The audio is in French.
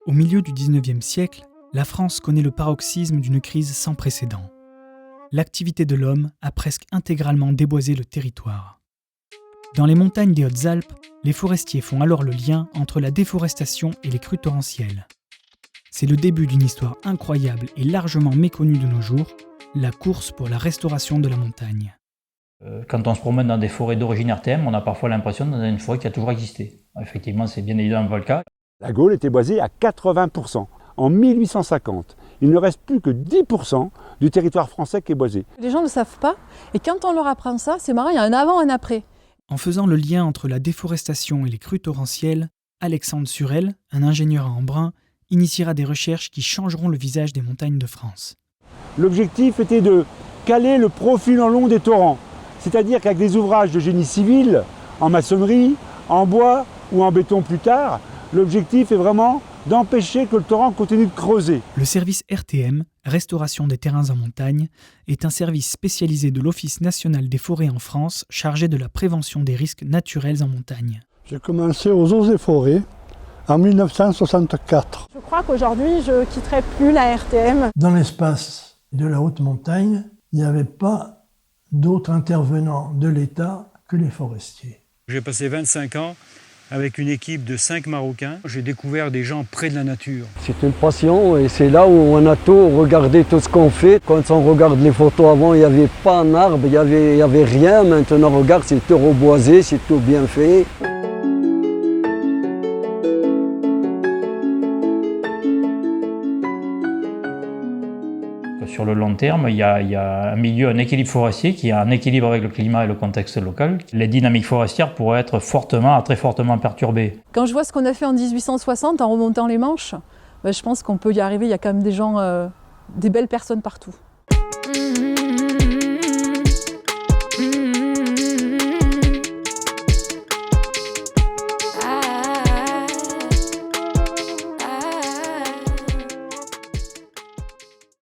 Au milieu du XIXe siècle, la France connaît le paroxysme d'une crise sans précédent. L'activité de l'homme a presque intégralement déboisé le territoire. Dans les montagnes des Hautes-Alpes, les forestiers font alors le lien entre la déforestation et les crues torrentielles. C'est le début d'une histoire incroyable et largement méconnue de nos jours, la course pour la restauration de la montagne. Quand on se promène dans des forêts d'origine RTM, on a parfois l'impression d'être dans une forêt qui a toujours existé. Effectivement, c'est bien évidemment pas le cas. La Gaule était boisée à 80%. En 1850, il ne reste plus que 10% du territoire français qui est boisé. Les gens ne savent pas, et quand on leur apprend ça, c'est marrant, il y a un avant et un après. En faisant le lien entre la déforestation et les crues torrentielles, Alexandre Surel, un ingénieur à Embrun, initiera des recherches qui changeront le visage des montagnes de France. L'objectif était de caler le profil en long des torrents, c'est-à-dire qu'avec des ouvrages de génie civil, en maçonnerie, en bois ou en béton plus tard, l'objectif est vraiment d'empêcher que le torrent continue de creuser. Le service RTM, Restauration des terrains en montagne, est un service spécialisé de l'Office national des forêts en France chargé de la prévention des risques naturels en montagne. J'ai commencé aux eaux et forêts en 1964. Je crois qu'aujourd'hui, je ne quitterai plus la RTM. Dans l'espace de la haute montagne, il n'y avait pas d'autres intervenants de l'État que les forestiers. J'ai passé 25 ans avec une équipe de 5 Marocains. J'ai découvert des gens près de la nature. C'est une passion et c'est là où on a tout regardé, tout ce qu'on fait. Quand on regarde les photos avant, il n'y avait pas un arbre, il n'y avait rien. Maintenant, regarde, c'est tout reboisé, c'est tout bien fait. Sur le long terme, il y a un milieu, un équilibre forestier qui a un équilibre avec le climat et le contexte local. Les dynamiques forestières pourraient être très fortement perturbées. Quand je vois ce qu'on a fait en 1860 en remontant les Manches, je pense qu'on peut y arriver. Il y a quand même des gens, des belles personnes partout.